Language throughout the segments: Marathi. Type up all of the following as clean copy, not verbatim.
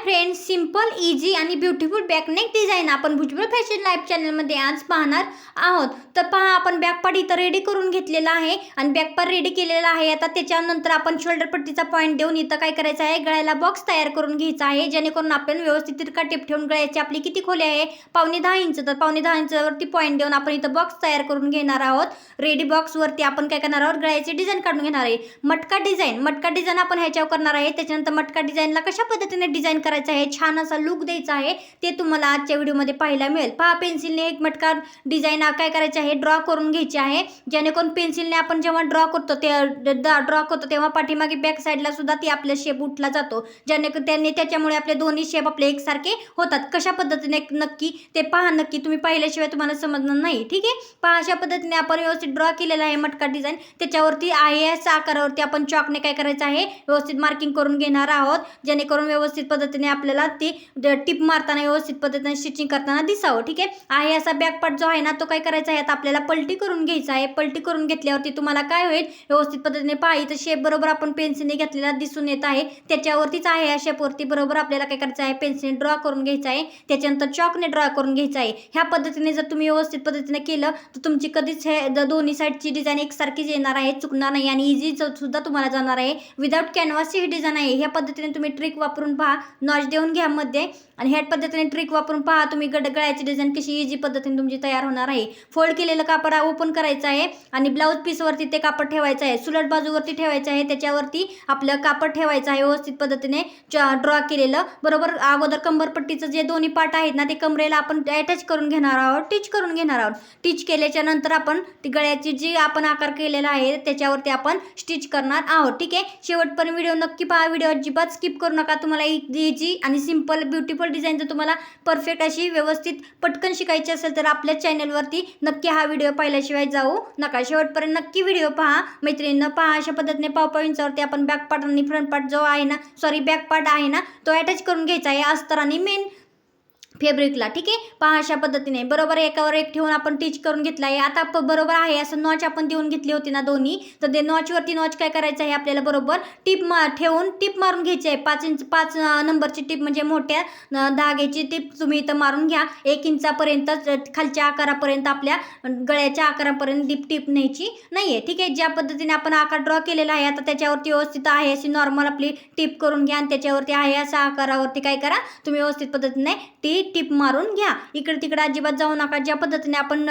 फ्रेंड्स, सिंपल इझी आणि ब्युटिफुल बॅकनेक डिझाईन आपण भुजबळ फॅशन लाईव्ह चॅनलमध्ये आज पाहणार आहोत. तर पहा, आपण बॅकपार्ट इथं रेडी करून घेतलेला आहे आणि बॅकपार्ट रेडी केलेला आहे. आता त्याच्यानंतर आपण शोल्डर पट्टीचा पॉईंट देऊन इथं काय करायचं आहे, गळ्याला बॉक्स तयार करून घ्यायचा आहे, जेणेकरून आपण व्यवस्थित तिरका टिप ठेवून गळ्याची आपली किती खोली आहे, 5.5 इंच. तर 5.5 इंचावरती पॉईंट देऊन आपण इथं बॉक्स तयार करून घेणार आहोत. रेडी बॉक्सवरती आपण काय करणार आहोत, गळ्याची डिझाईन काढून घेणार आहे. मटका डिझाईन आपण ह्याच्यावर करणार आहे. त्याच्यानंतर मटका डिझाईनला कशा पद्धतीने डिझाईन करायचं आहे, छान असा लुक द्यायचा आहे, ते तुम्हाला आजच्या व्हिडिओमध्ये पाहायला मिळेल. पहा, पेन्सिलने एक मटका डिझाईन काय करायचे आहे, ड्रॉ करून घ्यायची आहे, जेणेकरून पेन्सिलने आपण जेव्हा ड्रॉ करतो तेव्हा पाठीमागे बॅक साईडला सुद्धा ती आपला शेप उठला जातो, जेणेकरून त्याच्यामुळे आपले दोन्ही शेप आपले एकसारखे होतात. कशा पद्धतीने नक्की ते पहा, नक्की तुम्ही पाहिल्याशिवाय तुम्हाला समजणार नाही. ठीक आहे, पहा, अशा पद्धतीने आपण व्यवस्थित ड्रॉ केलेला आहे मटका डिझाईन. त्याच्यावरती आहे या आकारावरती आपण चॉकने काय करायचं आहे, व्यवस्थित मार्किंग करून घेणार आहोत, जेणेकरून व्यवस्थित पद्धतीने आपल्याला ती टिप मारताना व्यवस्थित पद्धतीने स्टिचिंग करताना दिसावं. ठीक आहे असा बॅक पार्ट जो आहे ना, तो काय करायचा आहे, आता आपल्याला पलटी करून घ्यायचा आहे. पलटी करून घेतल्यावरती तुम्हाला काय होईल, व्यवस्थित पद्धतीने पहा, इथं शेप बरोबर आपण पेन्सिलने घेतलेला दिसून येत आहे. त्याच्यावरतीच आहे या शेपवरती बरोबर आपल्याला काय करायचं आहे, पेन्सिलने ड्रॉ करून घ्यायचं आहे. त्याच्यानंतर चॉकने ड्रॉ करून घ्यायचं आहे. ह्या पद्धतीने जर तुम्ही व्यवस्थित पद्धतीने केलं तर तुमची कधीच हे दोन्ही साईडची डिझाईन एकसारखीच येणार आहे, चुकणार नाही आणि इझी सुद्धा तुम्हाला जाणार आहे. विदाउट कॅनव्हासची ही डिझाईन आहे. ह्या पद्धतीने तुम्ही ट्रिक वापरून पहा, नॉच देऊन घ्या मध्ये, आणि ह्या पद्धतीने ट्रिक वापरून पहा तुम्ही गळ्याची डिझाईन कशी इझी पद्धतीने तुमची तयार होणार आहे. फोल्ड केलेलं कापड ओपन करायचं आहे आणि ब्लाऊज पीसवरती ते कापड ठेवायचं आहे, सुलट बाजूवरती ठेवायचं आहे. त्याच्यावरती आपलं कापड ठेवायचं आहे व्यवस्थित पद्धतीने ड्रॉ केलेलं. बरोबर अगोदर कंबरपट्टीचं जे दोन्ही पार्ट आहेत ना, ते कमरेला आपण अटॅच करून घेणार आहोत, टिच करून घेणार आहोत. टिच केल्याच्या नंतर आपण ती गळ्याची जी आपण आकार केलेला आहे त्याच्यावरती आपण स्टिच करणार आहोत. ठीक आहे, शेवटपर्यंत व्हिडिओ नक्की पहा, व्हिडिओ अजिबात स्किप करू नका. तुम्हाला इझी आणि सिंपल ब्युटिफुल डिझाईन जर तुम्हाला परफेक्ट अशी व्यवस्थित पटकन शिकायची असेल तर आपल्या चॅनलवरती नक्की हा व्हिडिओ पाहिल्याशिवाय जाऊ नका. शेवटपर्यंत नक्की व्हिडिओ पहा मैत्रिणींना. पहा, अशा पद्धतीने 5.5 इंचावरती आपण बॅक पार्ट आणि फ्रंट पार्ट जो आहे ना, बॅक पार्ट आहे ना, तो अटॅच करून घ्यायचा आहे अस्तर आणि मेन फॅब्रिकला. ठीक आहे, पहा, अशा पद्धतीने बरोबर एकावर एक ठेवून आपण टिच करून घेतला आहे. आता बरोबर आहे असं नॉच आपण देऊन घेतली होती ना दोन्ही, तर ते नॉचवरती नॉच काय करायचं आहे, आपल्याला बरोबर टिप ठेवून टिप मारून घ्यायची आहे. 5 नंबरची टिप म्हणजे मोठ्या धाग्याची टिप तुम्ही इथं मारून घ्या. 1 इंचापर्यंत खालच्या आकारापर्यंत आपल्या गळ्याच्या आकारापर्यंत टिप न्यायची नाही आहे. ठीक आहे, ज्या पद्धतीने आपण आकार ड्रॉ केलेला आहे, आता त्याच्यावरती व्यवस्थित आहे अशी नॉर्मल आपली टिप करून घ्या आणि त्याच्यावरती आहे अशा आकारावरती काय करा, तुम्ही व्यवस्थित पद्धतीने टिप मारून घ्या. इकडे तिकडे अजिबात जाऊ नका. ज्या पद्धतीने आपण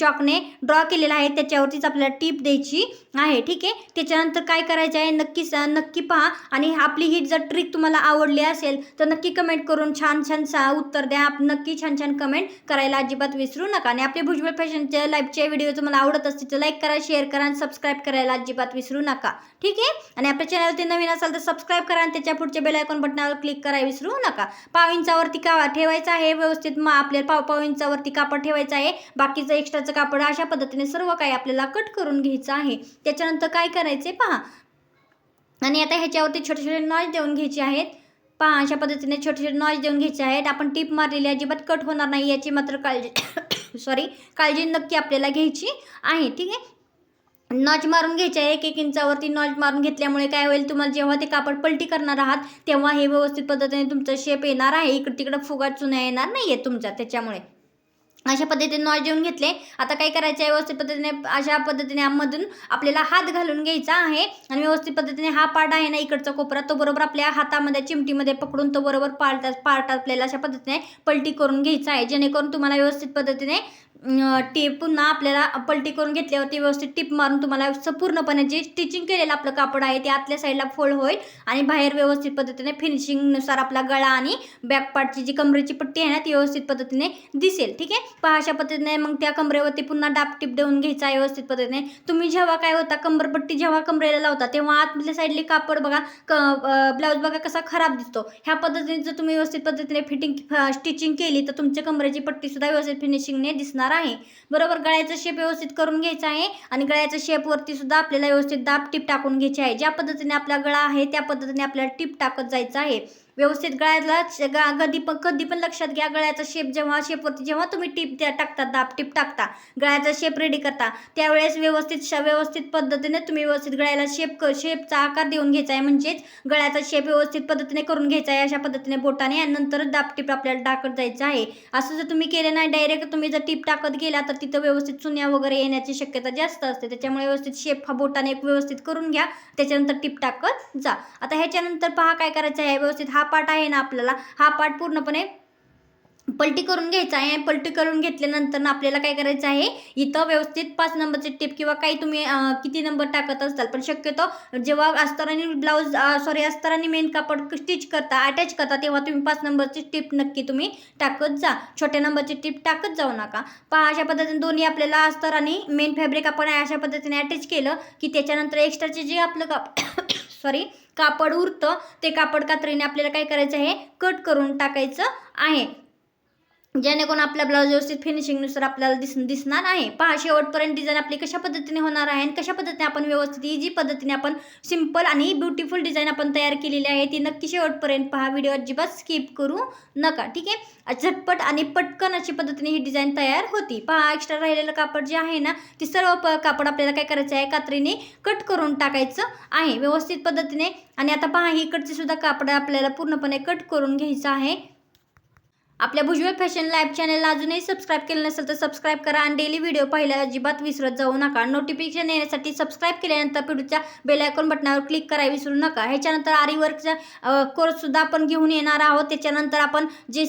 चॉकने ड्रॉ केलेला आहे त्याच्यावरतीच आपल्याला टिप द्यायची आहे. ठीक आहे, त्याच्यानंतर काय करायचं आहे, नक्की पहा, आणि आपली ही जर ट्रिक तुम्हाला आवडली असेल तर नक्की कमेंट करून छान उत्तर द्या. नक्की छान कमेंट करायला अजिबात विसरू नका. आणि आपले भुजबळ फॅशनच्या लाईव्हचे व्हिडिओ तुम्हाला आवडत असतील तर लाईक करा, शेअर करा आणि सबस्क्राईब करायला अजिबात विसरू नका. ठीक आहे, आणि आपल्या चॅनलवरती नवीन असाल तर सबस्क्राईब करा आणि त्याच्या पुढच्या बेल आयकॉन बटनावर क्लिक करायला विसरू नका. 5 इंचावरती ठेवायचं आहे व्यवस्थित, आपल्याला 5 इंचावरती कापड ठेवायचं आहे. बाकीचं एक्स्ट्राचं कापड अशा पद्धतीने सर्व काही आपल्याला कट करून घ्यायचं आहे. त्याच्यानंतर काय करायचे पहा, आणि आता ह्याच्यावरती छोटे छोटे नॉच देऊन घ्यायचे आहेत. पहा, अशा पद्धतीने छोटे छोटे नॉच देऊन घ्यायचे आहेत. आपण टिप मारलेली अजिबात कट होणार नाही याची मात्र काळजी नक्की आपल्याला घ्यायची आहे. ठीक आहे, नॉच मारून घ्यायचे आहे. 1 इंचावरती नॉच मारून घेतल्यामुळे काय होईल, तुम्हाला जेव्हा ते कापड पलटी करणार आहात तेव्हा हे व्यवस्थित पद्धतीने तुमचा शेप येणार आहे. इकडे तिकडे फुगा चुना येणार नाहीये तुमच्या. त्याच्यामुळे अशा पद्धतीने नॉच देऊन घेतले. आता काय करायचं आहे, व्यवस्थित पद्धतीने अशा पद्धतीने मधून आपल्याला हात घालून घ्यायचा आहे आणि व्यवस्थित पद्धतीने हा पार्ट आहे ना, इकडचा कोपरा, तो बरोबर आपल्या हातामध्ये चिमटीमध्ये पकडून तो बरोबर पार्ट आपल्याला अशा पद्धतीने पलटी करून घ्यायचा आहे, जेणेकरून तुम्हाला व्यवस्थित पद्धतीने पुन्हा आपल्याला पलटी करून घेतल्यावरती व्यवस्थित टिप मारून तुम्हाला पूर्णपणे जे स्टिचिंग केलेलं आपलं कापड आहे ते आतल्या साईडला फोल्ड होईल आणि बाहेर व्यवस्थित पद्धतीने फिनिशिंगनुसार आपला गळा आणि बॅक पार्टची जी कमरेची पट्टी आहे ना ती व्यवस्थित पद्धतीने दिसेल. ठीक आहे, पहा, अशा पद्धतीने मग त्या कमरेवरती पुन्हा डाप टिप देऊन घ्यायचा आहे व्यवस्थित पद्धतीने. तुम्ही जेव्हा काय होता, कंबरपट्टी जेव्हा कमरेला लावता तेव्हा आतल्या साईडले कापड बघा, ब्लाऊज बघा कसा खराब दिसतो. ह्या पद्धतीने जर तुम्ही व्यवस्थित पद्धतीने स्टिचिंग केली तर तुमच्या कमरेची पट्टी सुद्धा व्यवस्थित फिनिशिंगने दिसणार आहे. बरोबर, गळ्याचा शेप व्यवस्थित करून घ्यायचा आहे आणि गळ्याच्या शेपवरती सुद्धा आपल्याला व्यवस्थित दाब टिप टाकून घ्यायची आहे. ज्या पद्धतीने आपला गळा आहे त्या पद्धतीने आपल्याला टिप टाकत जायचं आहे. व्यवस्थित गळ्याला कधी पण लक्षात घ्या, गळ्याचा शेप शेपवरती जेव्हा तुम्ही टिप टाकता, दाब टिप टाकता, गळ्याचा शेप रेडी करता, त्यावेळेस व्यवस्थित पद्धतीने तुम्ही व्यवस्थित गळ्याला शेपचा आकार देऊन घ्यायचा आहे. म्हणजेच गळ्याचा शेप व्यवस्थित पद्धतीने करून घ्यायचा आहे अशा पद्धतीने बोटाने, आणि नंतर दाब टिप आपल्याला टाकत जायचं आहे. असं जर तुम्ही केलं नाही, डायरेक्ट तुम्ही जर टिप टाकत गेला तर तिथं व्यवस्थित चुन्या वगैरे येण्याची शक्यता जास्त असते. त्याच्यामुळे व्यवस्थित शेप हा बोटाने व्यवस्थित करून घ्या, त्याच्यानंतर टिप टाकत जा. आता ह्याच्यानंतर पहा काय करायचं आहे, व्यवस्थित हा पार्ट आहे ना आपल्याला, हा पार्ट पूर्णपणे पलटी करून घ्यायचा आहे. पलटी करून घेतल्यानंतर आपल्याला काय करायचं आहे, इथं व्यवस्थित 5 नंबरची टिप किंवा काही तुम्ही किती नंबर टाकत असताल, पण शक्यतो जेव्हा अस्तर आणि अस्तर आणि मेन कापड स्टिच करता, अटॅच करता, तेव्हा तुम्ही 5 नंबरची टिप नक्की तुम्ही टाकत जा, छोट्या नंबरची टिप टाकत जाऊ नका. पहा अशा पद्धतीने दोन्ही आपल्याला अस्तर आणि मेन फॅब्रिक आपण अशा पद्धतीने अटॅच केलं की त्याच्यानंतर एक्स्ट्राचे जे आपलं कापड उरतं, ते कापड कात्रीने आपल्याला काय करायचं आहे, कट करून टाकायचं आहे, जेणेकरून आपल्या ब्लाऊज व्यवस्थित फिनिशिंगनुसार आपल्याला दिसणार आहे. पहा शेवटपर्यंत डिझाईन आपली कशा पद्धतीने होणार आहे आणि कशा पद्धतीने आपण व्यवस्थित इझी पद्धतीने आपण सिंपल आणि ब्युटिफुल डिझाईन आपण तयार केलेली आहे, ती नक्की शेवटपर्यंत पहा, व्हिडिओ अजिबात स्किप करू नका. ठीक आहे, झटपट आणि पटकन अशी पद्धतीने ही डिझाईन तयार होती. पहा एक्स्ट्रा राहिलेलं कापड जे आहे ना, ते सर्व कापड आपल्याला काय करायचं आहे, कात्रीने कट करून टाकायचं आहे व्यवस्थित पद्धतीने. आणि आता पहा इकडचे सुद्धा कापड आपल्याला पूर्णपणे कट करून घ्यायचं आहे. आपल्या भुजबळ फॅशन लाईव्ह चॅनलला अजूनही सबस्क्राईब केलं नसेल तर सबस्क्राईब करा आणि डेली व्हिडिओ पाहायला अजिबात विसरत जाऊ नका. नोटिफिकेशन येण्यासाठी सबस्क्राईब केल्यानंतर पिढीच्या बेल आयकॉन बटनावर क्लिक करायला विसरू नका. ह्याच्यानंतर आरी वर्कचा कोर्ससुद्धा आपण घेऊन येणार आहोत. त्याच्यानंतर आपण जे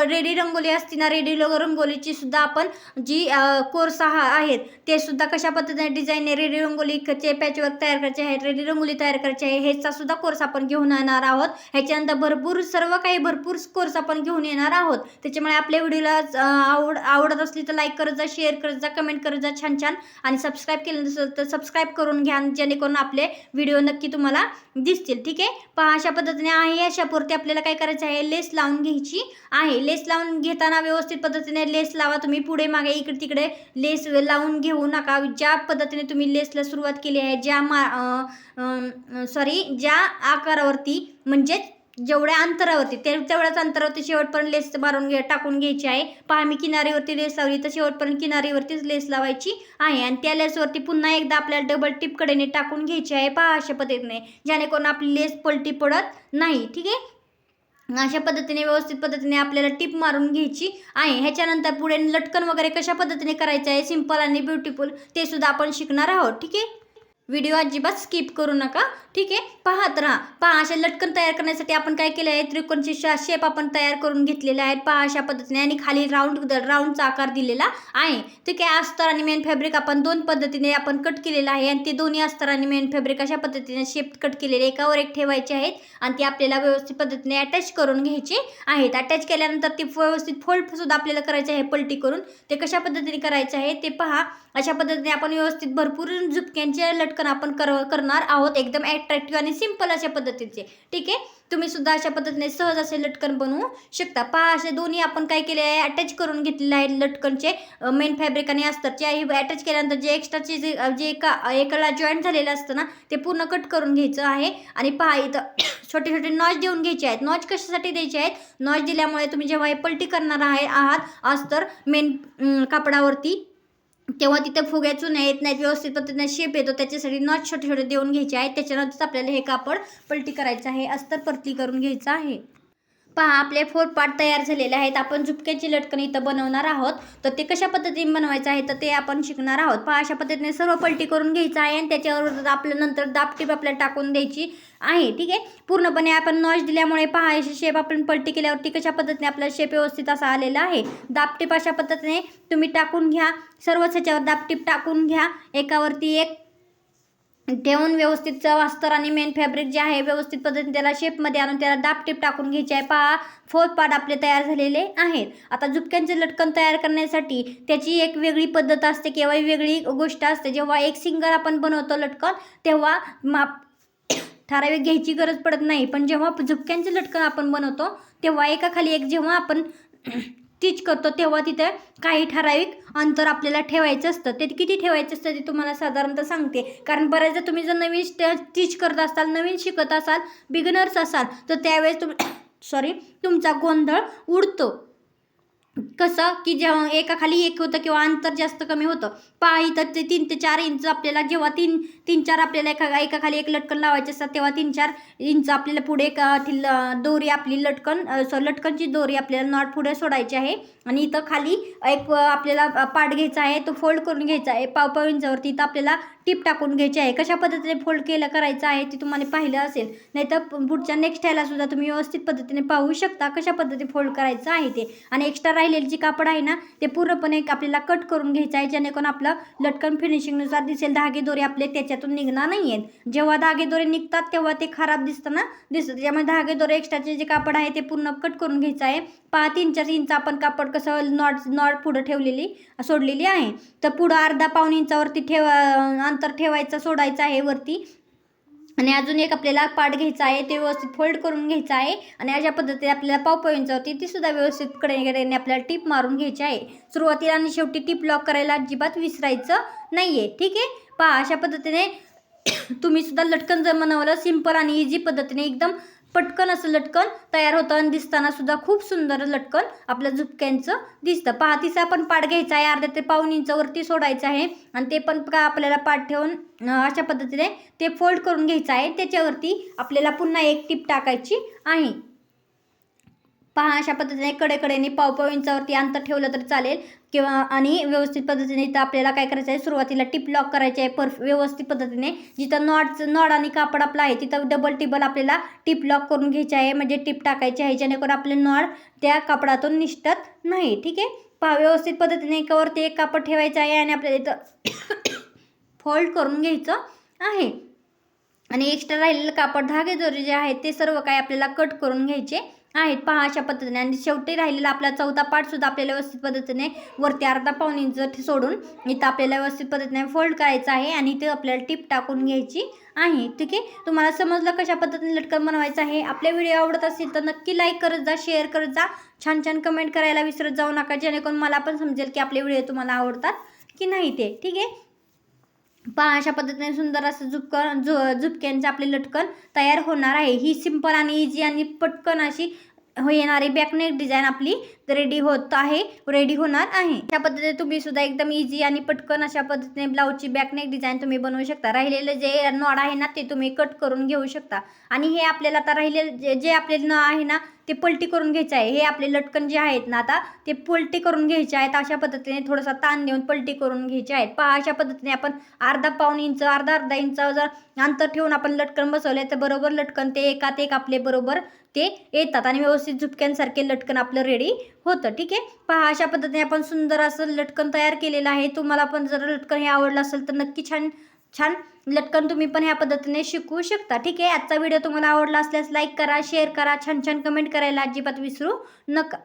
रेडी रंगोली असते ना, रेडी रंगोलीची सुद्धा आपण जी कोर्स आहेत ते सुद्धा कशा पद्धतीने डिझाईन रेडी रंगोलीचे पॅचवर्क तयार करायचे आहे, रेडी रंगोली तयार करायची आहे, ह्याचा सुद्धा कोर्स आपण घेऊन येणार आहोत. ह्याच्यानंतर भरपूर कोर्स आपण घेऊन येणार आहोत. त्याच्यामुळे आपल्या व्हिडिओला आवडत असली तर लाईक करत जा, शेअर करत जा, कमेंट करत जा छान आणि सबस्क्राईब केलं नसेल तर सबस्क्राईब करून घ्या, जेणेकरून आपले व्हिडिओ नक्की तुम्हाला दिसतील. ठीक आहे, पहा अशा पद्धतीने आहे. अशापुरती आपल्याला काय करायचं आहे, लेस लावून घ्यायची आहे. लेस लावून घेताना व्यवस्थित पद्धतीने लेस लावा. तुम्ही पुढे मागे इकडे तिकडे लेस लावून घेऊ नका. ज्या पद्धतीने तुम्ही लेसला सुरुवात केली आहे, ज्या आकारावरती, म्हणजेच जेवढ्या अंतरावरती तेवढ्याच अंतरावरती शेवटपर्यंत लेस टाकून घ्यायची आहे. पहा मी किनारीवरती लेस लावली तर शेवटपर्यंत किनारीवरतीच लेस लावायची आहे आणि त्या लेसवरती पुन्हा एकदा आपल्याला डबल टिप कडेने टाकून घ्यायची आहे. पहा अशा पद्धतीने, जेणेकरून आपली लेस पलटी पडत नाही. ठीक आहे, अशा पद्धतीने व्यवस्थित पद्धतीने आपल्याला टिप मारून घ्यायची आहे. ह्याच्यानंतर पुढे लटकन वगैरे कशा पद्धतीने करायचं आहे, सिंपल आणि ब्युटिफुल, ते सुद्धा आपण शिकणार आहोत. ठीक आहे, व्हिडिओ अजिबात स्किप करू नका. ठीक आहे, पाहत राहा. पहा अशा लटकन तयार करण्यासाठी आपण काय केलं आहे, त्रिकोणचे शेप आपण तयार करून घेतलेले आहेत. पहा अशा पद्धतीने, आणि खाली राऊंडचा आकार दिलेला आहे. ठीक आहे, अस्तर आणि मेन फॅब्रिक आपण 2 पद्धतीने आपण कट केलेलं आहे आणि ते दोन्ही अस्तर आणि मेन फॅब्रिक अशा पद्धतीने शेप कट केलेले एकावर एक ठेवायचे आहेत आणि ते आपल्याला व्यवस्थित पद्धतीने अटॅच करून घ्यायचे आहेत. अटॅच केल्यानंतर ते व्यवस्थित फोल्ड सुद्धा आपल्याला करायचे आहे पलटी करून. ते कशा पद्धतीने करायचे आहे ते पहा. अशा पद्धतीने आपण व्यवस्थित भरपूर झुपक्यांचे लटकन आपण करणार आहोत, एकदम अट्रॅक्टिव्ह आणि सिंपल अशा पद्धतीचे. ठीक आहे, तुम्ही सुद्धा अशा पद्धतीने सहज असे लटकन बनवू शकता. पहा असे दोन्ही आपण काय केले आहे, अटॅच करून घेतलेले आहेत लटकनचे मेन फॅब्रिक आणि अस्तरचे. अटॅच केल्यानंतर जे एक्स्ट्राचे जे एकाला जॉईंट झालेलं असतं ना, ते पूर्ण कट करून घ्यायचं आहे. आणि पहा इथं छोटे छोटे नॉच देऊन घ्यायचे आहेत. नॉच कशासाठी द्यायचे आहेत, नॉच दिल्यामुळे तुम्ही जेव्हा हे पलटी करणार आहात अस्तर मेन कापडावरती, तेव्हा तिथे फुग्या चुन्या येत नाहीत, व्यवस्थित पद्धतीने शेप येतो. त्याच्यासाठी नॉच छोटे छोटे देऊन घ्यायचे आहेत. त्याच्यानंतर आपल्याला हे कापड पलटी करायचं आहे, अस्तर परती करून घ्यायचं आहे. पहा आपले 4 पार्ट तयार झालेले आहेत. आपण झुपक्याची लटकन इथं बनवणार आहोत, तर ते कशा पद्धतीने बनवायचं आहे तर ते आपण शिकणार आहोत. पहा अशा पद्धतीने सर्व पलटी करून घ्यायचं आहे आणि त्याच्यावर आपल्या नंतर दाबटीप आपल्याला टाकून द्यायची आहे. ठीक आहे, पूर्णपणे आपण नॉच दिल्यामुळे पहा अशी शेप आपण पलटी केल्यावरती कशा पद्धतीने आपला शेप व्यवस्थित असा आलेला आहे. दाबटीप अशा पद्धतीने तुम्ही टाकून घ्या, सर्वच ह्याच्यावर दाबटीप टाकून घ्या, एकावरती एक ठेवून व्यवस्थित अस्तर आणि मेन फॅब्रिक जे आहे व्यवस्थित पद्धतीने त्याला शेपमध्ये आणून त्याला दाबटीप टाकून घ्यायचे आहे. पहा 4 पार्ट आपले तयार झालेले आहेत. आता झुपक्यांचे लटकन तयार करण्यासाठी त्याची एक वेगळी पद्धत असते किंवा वेगळी गोष्ट असते. जेव्हा एक सिंगल आपण बनवतो लटकन, तेव्हा ठराविक घ्यायची गरज पडत नाही, पण जेव्हा झुपक्यांचे लटकन आपण बनवतो तेव्हा एकाखाली एक जेव्हा आपण स्टिच करतो तेव्हा तिथे काही ठराविक अंतर आपल्याला ठेवायचं असतं. ते किती ठेवायचं असतं ते तुम्हाला साधारणतः सांगते, कारण बऱ्याचदा तुम्ही जर नवीन स्टिच करत असाल, नवीन शिकत असाल, बिगिनर्स असाल, तर त्यावेळेस तुम्ही तुमचा गोंधळ उडतो. कसं की जेव्हा एकाखाली एक होतं किंवा अंतर जास्त कमी होतं. पहा इथं ते 3 ते 4 इंच आपल्याला जेव्हा 3-4 आपल्याला एकाखाली एक लटकन लावायचे असतात तेव्हा 3-4 इंच आपल्याला पुढे दोरी आपली लटकनची दोरी आपल्याला नॉट पुढे सोडायची आहे. आणि इथं खाली एक आपल्याला पार्ट घ्यायचा आहे, तो फोल्ड करून घ्यायचा आहे. पाव इंचावरती इथं आपल्याला टिप टाकून घ्यायची आहे. कशा पद्धतीने फोल्ड करायचं आहे ते तुम्हाला पाहिलं असेल, नाहीतर पुढच्या नेक्स्ट ह्याला सुद्धा तुम्ही व्यवस्थित पद्धतीने पाहू शकता कशा पद्धतीने फोल्ड करायचं आहे ते. आणि एक्स्ट्रा राहिलेली जी कापड आहे ना ते पूर्णपणे आपल्याला कट करून घ्यायचं आहे, जेणेकरून आपलं लटकन फिनिशिंगनुसार दिसेल. धागे दोरे आपले त्याच्यातून निघणार नाही आहेत. जेव्हा धागे दोरे निघतात तेव्हा ते खराब दिसतं. त्याच्यामुळे धागे दोरे एक्स्ट्राचे जे कापड आहे ते पूर्ण कट करून घ्यायचं आहे. 3-4 इंच आपण कापड कसं नॉट पुढं सोडलेली आहे. तर पुढं अर्धा-पाऊण इंचावरती अंतर ठेवायचं, सोडायचं आहे वरती. आणि अजून एक आपल्याला पार्ट घ्यायचा आहे, ते व्यवस्थित फोल्ड करून घ्यायचं आहे. आणि अशा पद्धतीने आपल्याला पाव इंचावरती ती सुद्धा व्यवस्थित कडेने आपल्याला टिप मारून घ्यायची आहे. सुरुवातीला आणि शेवटी टिप लॉक करायला अजिबात विसरायचं नाहीये. ठीक आहे. पहा अशा पद्धतीने तुम्ही सुद्धा लटकन जर बनवलं सिंपल आणि इझी पद्धतीने एकदम पटकन असं लटकन तयार होतं आणि दिसताना सुद्धा खूप सुंदर लटकन आपल्या झुपक्यांचं दिसतं. पहा तिचा पण पार्ट घ्यायचा आहे, अर्ध्या ते पाऊण इंचावरती सोडायचं आहे. आणि ते पण का आपल्याला पार्ट ठेवून अशा पद्धतीने ते फोल्ड करून घ्यायचं आहे. त्याच्यावरती आपल्याला पुन्हा एक टिप टाकायची आहे. पहा अशा पद्धतीने कडेकडेने पाव इंचावरती अंतर ठेवलं तरी चालेल किंवा आणि व्यवस्थित पद्धतीने इथं आपल्याला काय करायचं आहे, सुरुवातीला टिप लॉक करायची आहे व्यवस्थित पद्धतीने. जिथं नॉड आणि कापड आपलं आहे तिथं डबल टिबल आपल्याला टिप लॉक करून घ्यायची आहे, म्हणजे टिप टाकायची आहे, जेणेकरून आपले नॉड त्या कापडातून निसटत नाही. ठीक आहे. पहा व्यवस्थित पद्धतीने एकावरती एक कापड ठेवायचं आहे आणि आपल्याला इथं फोल्ड करून घ्यायचं आहे. आणि एक्स्ट्रा राहिलेलं कापड धागे दोरे जे आहेत ते सर्व काय आपल्याला कट करून घ्यायचे आहेत. पहा अशा पद्धतीने. आणि शेवटी राहिलेला आपला चौथा पार्ट सुद्धा आपल्याला व्यवस्थित पद्धतीने वरती अर्धा-पाऊण इंच सोडून इथं आपल्याला व्यवस्थित पद्धतीने फोल्ड करायचं आहे आणि इथे आपल्याला टिप टाकून घ्यायची आहे. ठीक आहे. तुम्हाला समजलं कशा पद्धतीने लटकन बनवायचं आहे. आपले व्हिडिओ आवडत असेल तर नक्की लाईक करत जा, शेअर करत जा, छान कमेंट करायला विसरत जाऊ नका, जेणेकरून मला पण समजेल की आपले व्हिडिओ तुम्हाला आवडतात की नाही ते. ठीक आहे. पहा अशा पद्धतीने सुंदर असं झुपक्यांचं आपले लटकन तयार होणार आहे. ही सिंपल आणि इझी आणि पटकन अशी येणारी बॅकनेक डिझाईन आपली रेडी होणार आहे. अशा पद्धतीने तुम्ही सुद्धा एकदम इझी आणि पटकन अशा पद्धतीने ब्लाऊजची बॅकनेक डिझाईन तुम्ही बनवू शकता. राहिलेलं जे नॉड आहे ना ते तुम्ही कट करून घेऊ शकता. आणि हे आपल्याला आता राहिलेलं जे आपले आहे ना ते पलटी करून घ्यायचं आहे. हे आपले लटकन जे आहेत ना आता ते पलटी करून घ्यायचे आहेत. अशा पद्धतीने थोडासा ताण देऊन पलटी करून घ्यायचे आहेत. पहा अशा पद्धतीने आपण अर्धा-पाऊण इंच अर्धा इंच जर अंतर ठेवून आपण लटकन बसवले तर बरोबर लटकन ते एकात एक आपले बरोबर ते येतात आणि व्यवस्थित झुपक्यांसारखे लटकन आपलं रेडी होतं. ठीक आहे. पहा अशा पद्धतीने आपण सुंदर असं लटकन तयार केलेलं आहे. तुम्हाला पण जर लटकन हे आवडलं असेल तर नक्की छान लटकन तुम्ही पण ह्या पद्धतीने शिकू शकता. ठीक आहे. आजचा व्हिडिओ तुम्हाला आवडला असल्यास लाईक करा, शेअर करा, छान कमेंट करायला अजिबात विसरू नका.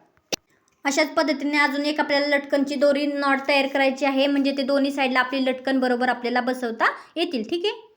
अशाच पद्धतीने अजून एक आपल्याला लटकनची दोरी नॉट तयार करायची आहे, म्हणजे ते दोन्ही साईडला आपली लटकन बरोबर आपल्याला बसवता येतील. ठीक आहे.